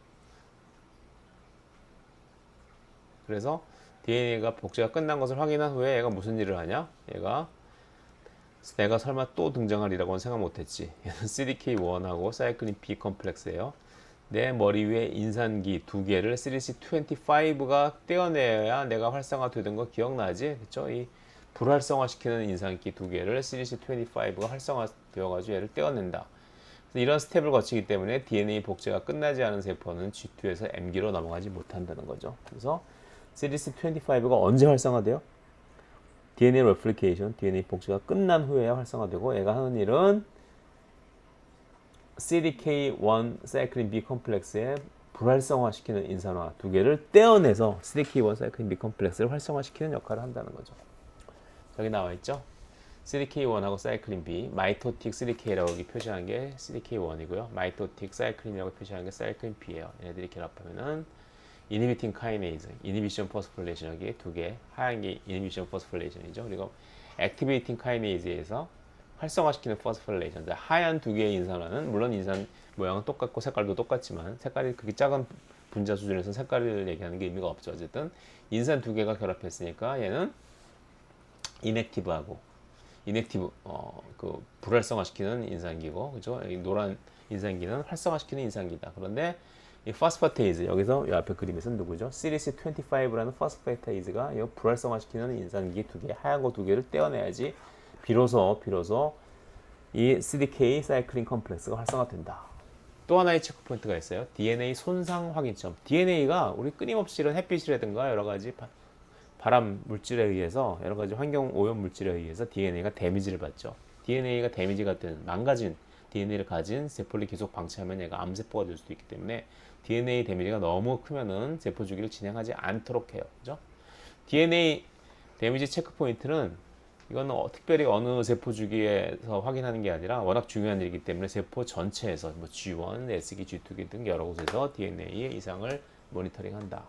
그래서 DNA가 복제가 끝난 것을 확인한 후에 얘가 무슨 일을 하냐? 얘가 내가 설마 또 등장하리라고는 생각 못했지. 얘는 CDK1하고 사이클린 B 컴플렉스예요. 내 머리 위에 인산기 2개를 CDC25가 떼어내야 내가 활성화되던 거 기억나지? 그쵸? 이 불활성화시키는 인산기 2개를 CDC25가 활성화되어가지고 얘를 떼어낸다. 이런 스텝을 거치기 때문에 DNA 복제가 끝나지 않은 세포는 G2에서 M기로 넘어가지 못한다는 거죠. 그래서 CDC25가 언제 활성화돼요? DNA replication, DNA 복제가 끝난 후에야 활성화되고 얘가 하는 일은 CDK1 사이클린 B 컴플렉스에 불활성화시키는 인산화 2개를 떼어내서 CDK1 사이클린 B 컴플렉스를 활성화시키는 역할을 한다는 거죠. 여기 나와 있죠? CDK1하고 사이클린 B, 마이토틱 CDK라고 여기 표시한 게 CDK1이고요. 마이토틱 사이클린이라고 표시한 게 사이클린 B예요. 얘네들이 결합하면은 이니비팅 카이네이즈, 이니비션 포스폴레이션 여기 2개, 하얀 게 이니비션 포스폴레이션이죠. 그리고 액티베이팅 카이네이즈에서 활성화시키는 포스폴레이션. 하얀 2개의 인산화는 물론 인산 모양은 똑같고 색깔도 똑같지만 색깔이 그렇게 작은 분자 수준에서 색깔을 얘기하는 게 의미가 없죠. 어쨌든 인산 2개가 결합했으니까 얘는 인액티브 그 불활성화시키는 인산기고, 그죠? 이 노란 인산기는 활성화시키는 인산기다. 그런데 이 파스파테이즈 여기서 이 앞에 그림에서는 누구죠? CDC25라는 파스파테이즈가 이 불활성화시키는 인산기 2개, 하얀 거 2개를 떼어내야지 비로소 이 CDK 사이클린 컴플렉스가 활성화된다. 또 하나의 체크포인트가 있어요. DNA 손상 확인점. DNA가 우리 끊임없이 이런 햇빛이라든가 여러 가지 바람 물질에 의해서 여러 가지 환경 오염 물질에 의해서 DNA가 데미지를 받죠. DNA가 데미지가 된 망가진 DNA를 가진 세포를 계속 방치하면 얘가 암세포가 될 수도 있기 때문에 DNA 데미지가 너무 크면은 세포 주기를 진행하지 않도록 해요. 그죠? DNA 데미지 체크 포인트는 이거는 특별히 어느 세포 주기에서 확인하는 게 아니라 워낙 중요한 일이기 때문에 세포 전체에서 뭐 G1, S기, G2기 등 여러 곳에서 DNA의 이상을 모니터링한다.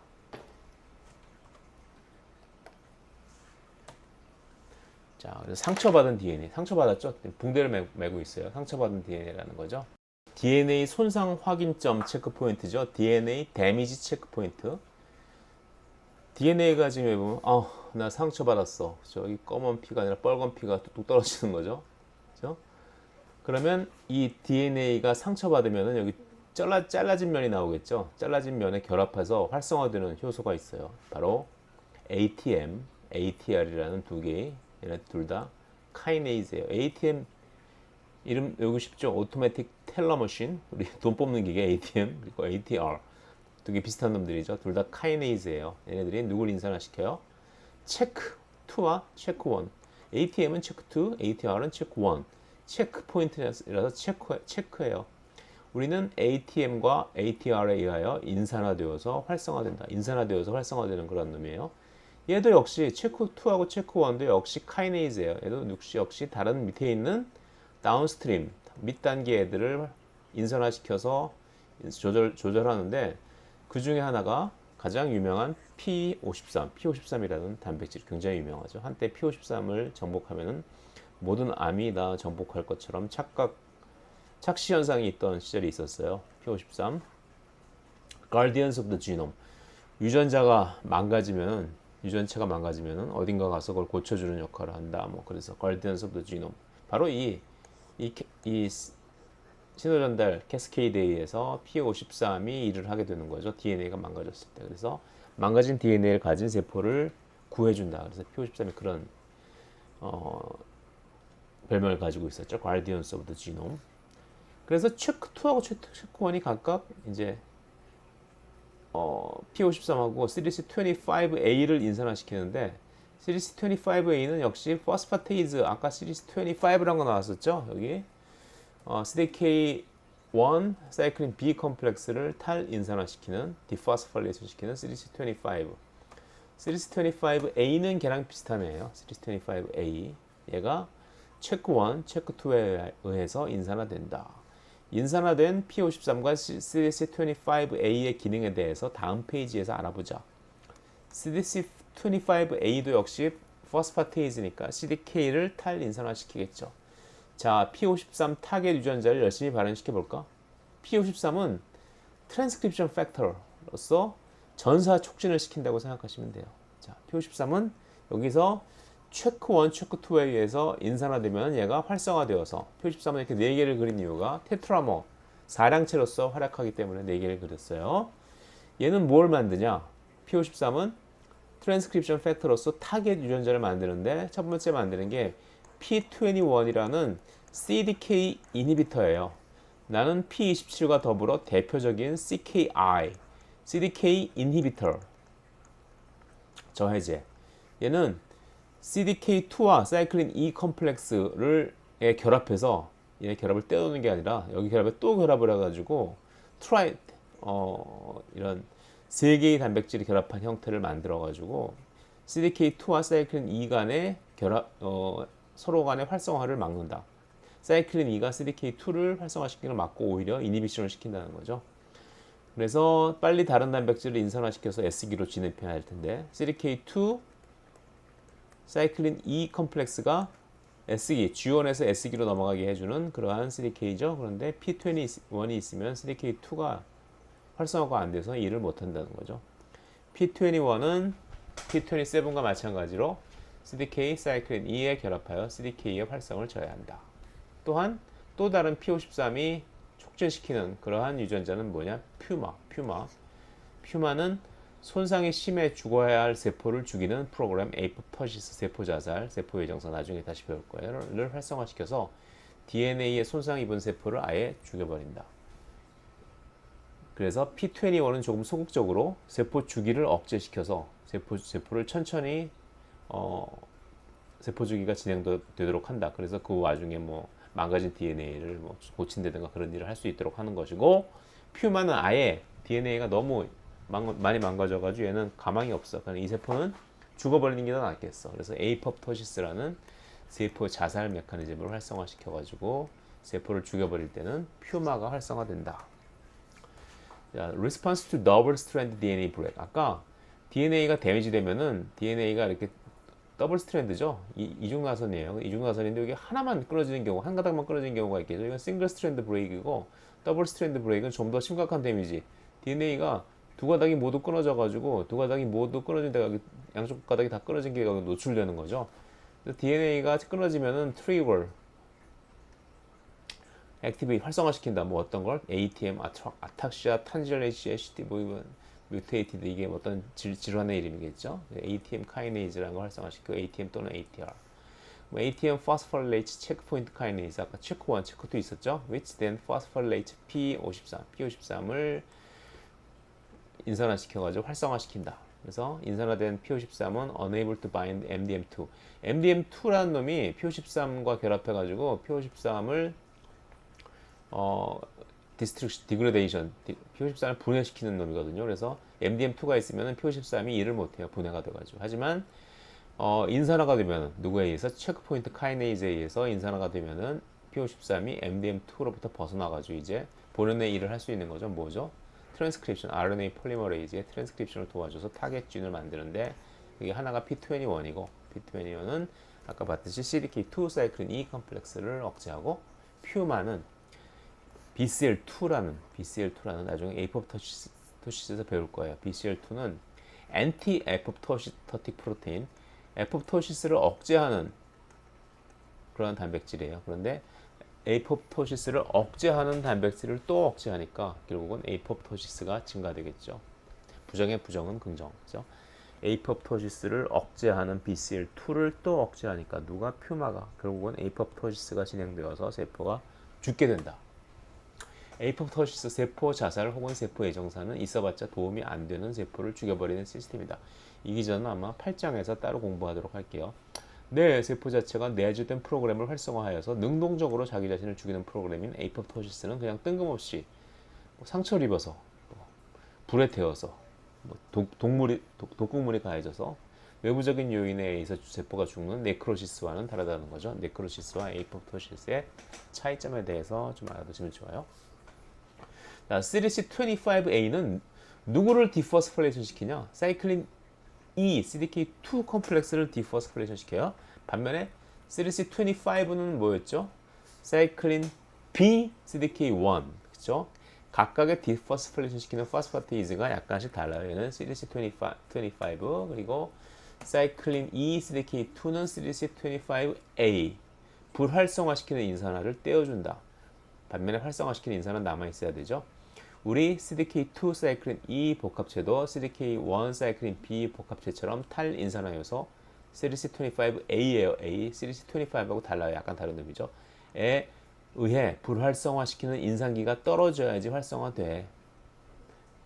자, 그래서 상처받은 DNA, 상처받았죠? 붕대를 메고 있어요. 상처받은 DNA라는 거죠. DNA 손상 확인점 체크 포인트죠. DNA 데미지 체크 포인트. DNA가 지금 보면 나 상처받았어. 저기 검은 피가 아니라 빨간 피가 뚝뚝 떨어지는 거죠. 그렇죠? 그러면 이 DNA가 상처받으면 여기 잘라진 면이 나오겠죠. 잘라진 면에 결합해서 활성화되는 효소가 있어요. 바로 ATM, ATR이라는 두 개의 얘네 둘 다 카이네이즈예요. ATM 이름 외우고 쉽죠? 오토매틱 텔러 머신. 우리 돈 뽑는 기계 ATM 그리고 ATR. 두 개 비슷한 놈들이죠. 둘 다 카이네이즈예요. 얘네들이 누굴 인산화시켜요? 체크 2와 체크 1. ATM은 체크 2, ATR은 체크 1. 체크 포인트라서 체크예요. 우리는 ATM과 ATR에 의하여 인산화되어서 활성화된다. 인산화되어서 활성화되는 그런 놈이에요. 얘도 역시 체크 2하고 체크 1도 역시 카이네이즈예요. 얘도 역시 다른 밑에 있는 다운스트림 밑단계 애들을 인산화시켜서 조절하는데 그 중에 하나가 가장 유명한 P53이라는 단백질이 굉장히 유명하죠. 한때 P53을 정복하면은 모든 암이 다 정복할 것처럼 착시 현상이 있던 시절이 있었어요. P53, Guardians of the Genome. 유전체가 망가지면은 어딘가 가서 그걸 고쳐주는 역할을 한다. 뭐 그래서 Guardians of the Genome. 바로 이 신호전달 캐스케이드에서 P53이 일을 하게 되는 거죠. DNA가 망가졌을 때. 그래서 망가진 DNA를 가진 세포를 구해준다. 그래서 P53이 그런 별명을 가지고 있었죠. Guardians of the Genome. 그래서 체크 2하고 체크 1이 각각 이제 P53하고 시리스 25A를 인산화시키는데 시리스 25A는 역시 포스파테이즈 아까 시리스 25라는 거 나왔었죠. 여기 CDK1 사이클린 B 컴플렉스를 탈인산화시키는 디포스팔레이션 시키는 시리스 25. 시리스 25A는 걔랑 비슷한 애예요. 시리스 25A. 얘가 체크 1, 체크 2에 의해서 인산화된다. 인산화된 P53과 시리스 25A의 기능에 대해서 다음 페이지에서 알아보자. 시리스 25A도 역시 포스파테이즈니까 CDK를 탈인산화시키겠죠. 자, P53 타겟 유전자를 열심히 발현시켜 볼까? P53은 트랜스크립션 팩터로서 전사 촉진을 시킨다고 생각하시면 돼요. 자, P53은 여기서 체크 1, 체크 2에 의해서 인산화되면 얘가 활성화되어서 P53은 이렇게 4개를 그린 이유가 테트라머, 4량체로서 활약하기 때문에 4개를 그렸어요. 얘는 뭘 만드냐? P53은 트랜스크립션 팩터로서 타겟 유전자를 만드는데 첫 번째 만드는 게 P21이라는 CDK 이니비터예요. 나는 P27과 더불어 대표적인 CDK 이니비터 저해제. 얘는 CDK2와 사이클린 E 컴플렉스를 결합해서 얘 결합을 떼어놓는 게 아니라 여기 결합에 또 결합을 해가지고 이런 세 개의 단백질이 결합한 형태를 만들어가지고 CDK2와 사이클린 E 간의 서로 간의 활성화를 막는다. 사이클린 E가 CDK2를 활성화시키는 걸 막고 오히려 이니비션을 시킨다는 거죠. 그래서 빨리 다른 단백질을 인산화시켜서 S기로 진입해야 할 텐데 CDK2 사이클린 E 컴플렉스가 S기, G1에서 S기로 넘어가게 해주는 그러한 CDK죠. 그런데 P21이 있으면 CDK2가 활성화가 안 돼서 일을 못 한다는 거죠. P21은 P27과 마찬가지로 CDK 사이클린 E에 결합하여 CDK의 활성을 저해한다. 또한 또 다른 P53이 촉진시키는 그러한 유전자는 뭐냐? 퓨마는 손상이 심해 죽어야 할 세포를 죽이는 프로그램 에이포토시스 세포 자살, 세포 예정사 나중에 다시 배울 거예요.를 활성화시켜서 DNA에 손상 입은 세포를 아예 죽여버린다. 그래서 P21은 조금 소극적으로 세포 주기를 억제시켜서 세포를 천천히 세포 주기가 진행되도록 한다. 그래서 그 와중에 뭐 망가진 DNA를 뭐 고친다든가 그런 일을 할 수 있도록 하는 것이고, 퓨마는 아예 DNA가 너무 많이 망가져가지고 얘는 가망이 없어. 그러니까 이 세포는 죽어버리는 게 더 낫겠어. 그래서 에이포토시스라는 세포 자살 메커니즘을 활성화시켜가지고 세포를 죽여버릴 때는 퓨마가 활성화된다. 자, response to double strand DNA break. 아까 DNA가 데미지 되면은 DNA가 이렇게 더블 스트랜드죠. 이중나선이에요. 이중나선인데 여기 하나만 끊어지는 경우, 한 가닥만 끊어지는 경우가 있겠죠. 이건 싱글 스트랜드 브레이크이고, 더블 스트랜드 브레이크는 좀 더 심각한 데미지. DNA가 두 가닥이 모두 끊어져가지고, 두 가닥이 모두 끊어진 데가 양쪽 가닥이 다 끊어진 게 노출되는 거죠. 그래서 DNA가 끊어지면은 트리거, 액티베이트 활성화시킨다. 뭐 어떤 걸? ATM, 아탁시아, 탄질레이시, HT, 뭐 뮤테이티드, 이게 어떤 질환의 이름이겠죠. ATM 카이네이즈라는 걸 활성화시키고 ATM 또는 ATR. 뭐 ATM phosphorylates 체크포인트 카이네이즈, 아까 체크1, 체크2 있었죠. which then phosphorylates P53을 인산화시켜가지고 활성화시킨다. 그래서 인산화된 P53은 unable to bind MDM2. MDM2라는 놈이 P53과 결합해가지고 P53을 디그레데이션, P53을 분해시키는 놈이거든요. 그래서 MDM2가 있으면 P53이 일을 못해요. 분해가 돼가지고. 하지만 인산화가 되면 누구에 의해서 체크포인트 카이네이즈에 의해서 인산화가 되면은 P53이 MDM2로부터 벗어나가지고 이제 본연의 일을 할 수 있는 거죠. 뭐죠? 트랜스크립션, RNA 폴리머레이즈의 트랜스크립션을 도와줘서 타겟진을 만드는데, 이게 하나가 P21이고, P21은 아까 봤듯이 CDK2 사이클린 E 컴플렉스를 억제하고, 퓨마는 BCL2라는 나중에 에이포토시스에서 배울 거예요. BCL2는 엔티 에포토시토틱 프로테인, 에포토시스를 억제하는 그런 단백질이에요. 그런데 에이포토시스를 억제하는 단백질을 또 억제하니까 결국은 에이포토시스가 증가되겠죠. 부정의 부정은 긍정. 그죠? 에이포토시스를 억제하는 BCL2를 또 억제하니까 누가? 퓨마가. 결국은 에이포토시스가 진행되어서 세포가 죽게 된다. 에이포토시스, 세포 자살 혹은 세포 예정사는 있어봤자 도움이 안 되는 세포를 죽여버리는 시스템이다. 이 기전은 아마 8장에서 따로 공부하도록 할게요. 뇌 세포 자체가 내재된 프로그램을 활성화하여서 능동적으로 자기 자신을 죽이는 프로그램인 에이포토시스는 그냥 뜬금없이 뭐 상처를 입어서, 뭐 불에 태워서, 뭐 독극물이 가해져서 외부적인 요인에 의해서 세포가 죽는 네크로시스와는 다르다는 거죠. 네크로시스와 에이포토시스의 차이점에 대해서 좀 알아두시면 좋아요. CDC25A는 누구를 디포스포레이션 시키냐? 사이클린 E, CDK2 컴플렉스를 디포스포레이션 시켜요. 반면에 CDC25는 뭐였죠? 사이클린 B, CDK1, 그렇죠? 각각의 디포스포레이션 시키는 포스파테이즈가 약간씩 달라요. 얘는 CDC25 그리고 사이클린 E, CDK2는 CDC25A, 불활성화시키는 인산화를 떼어준다. 반면에 활성화시키는 인산화는 남아있어야 되죠. 우리 CDK2 사이클린 E 복합체도 CDK1 사이클린 B 복합체처럼 탈인산화 요소 CDC25A예요. A, CDC25하고 달라요. 약간 다른 의미죠. 에 의해 불활성화시키는 인산기가 떨어져야지 활성화돼.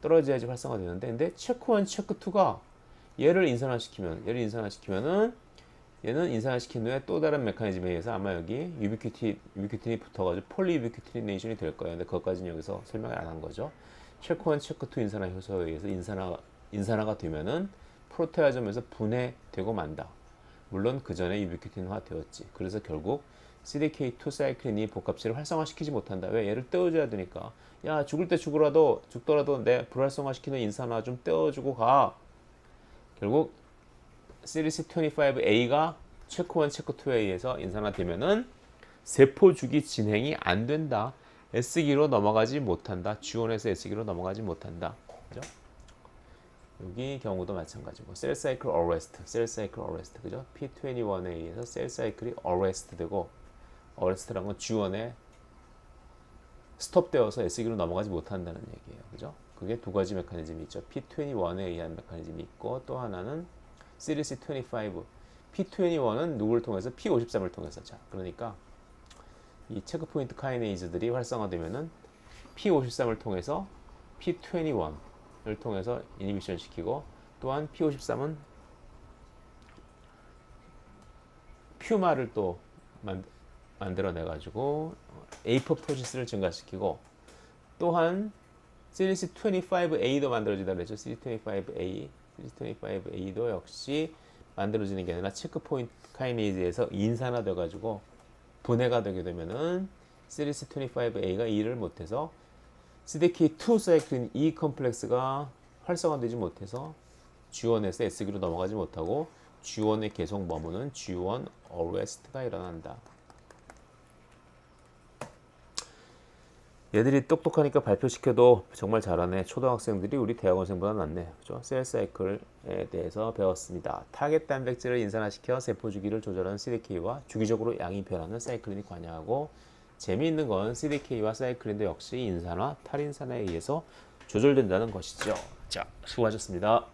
떨어져야지 활성화되는데, 근데 체크1, 체크2가 얘를 인산화시키면은 얘는 인산화시킨 후에 또 다른 메커니즘에 의해서 아마 여기 유비큐틴이 붙어가지고 폴리유비큐티네이션이 될 거예요. 근데 그것까지는 여기서 설명을 안 한 거죠. 체크1, 체크2 인산화 효소에 의해서 인산화가 되면은 프로테아점에서 분해되고 만다. 물론 그 전에 유비큐틴화 되었지. 그래서 결국 CDK2 사이클린이 복합체를 활성화시키지 못한다. 왜? 얘를 떼어줘야 되니까. 야, 죽을 때 죽더라도 내 불활성화시키는 인산화 좀 떼어주고 가. 결국 CDC25A가 체크1, 체크2에 의해서 인산화되면은 세포 주기 진행이 안 된다. S기로 넘어가지 못한다. G1에서 S기로 넘어가지 못한다. 그죠? 여기 경우도 마찬가지고 셀 사이클 어레스트, 그죠? P21에 의해서 셀 사이클이 어레스트 되고, 어레스트란 건 G1에 스톱되어서 S기로 넘어가지 못한다는 얘기예요. 그죠? 그게 두 가지 메커니즘이 있죠. P21에 의한 메커니즘이 있고, 또 하나는 CDC25, P21은 누구를 통해서? P53을 통해서. 자, 그러니까 이 체크포인트 카이네이즈들이 활성화되면은 P53을 통해서 P21을 통해서 이니비션 시키고, 또한 P53은 퓨마를 또 만들어내가지고 에이포토시스를 증가시키고 또한 시리스 25A도 만들어지다 그랬죠. 시리스 25A, 역시 만들어지는 게 아니라 체크포인트 카이네이즈에서 인산화돼가지고 분해가 되게 되면은 시리스 25A가 일을 못해서 CDK2 사이클린 E 컴플렉스가 활성화되지 못해서 G1에서 S기로 넘어가지 못하고 G1의 계속 머무는 G1 어레스트가 일어난다. 얘들이 똑똑하니까 발표시켜도 정말 잘하네. 초등학생들이 우리 대학원생보다 낫네. 그죠? 셀 사이클에 대해서 배웠습니다. 타겟 단백질을 인산화시켜 세포 주기를 조절하는 CDK와 주기적으로 양이 변하는 사이클린이 관여하고, 재미있는 건 CDK와 사이클린도 역시 인산화, 탈인산화에 의해서 조절된다는 것이죠. 자, 수고하셨습니다.